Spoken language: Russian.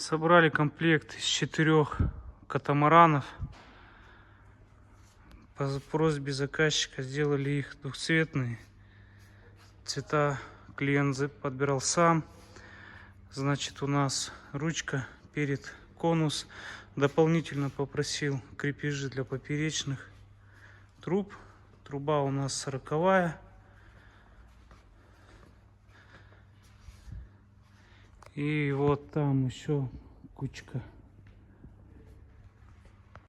Собрали комплект из 4 катамаранов. По просьбе заказчика сделали их двухцветные. Цвета клиент подбирал сам. Значит, у нас ручка, перед, конус. Дополнительно попросил крепежи для поперечных труб. Труба у нас 40-я. И вот там еще кучка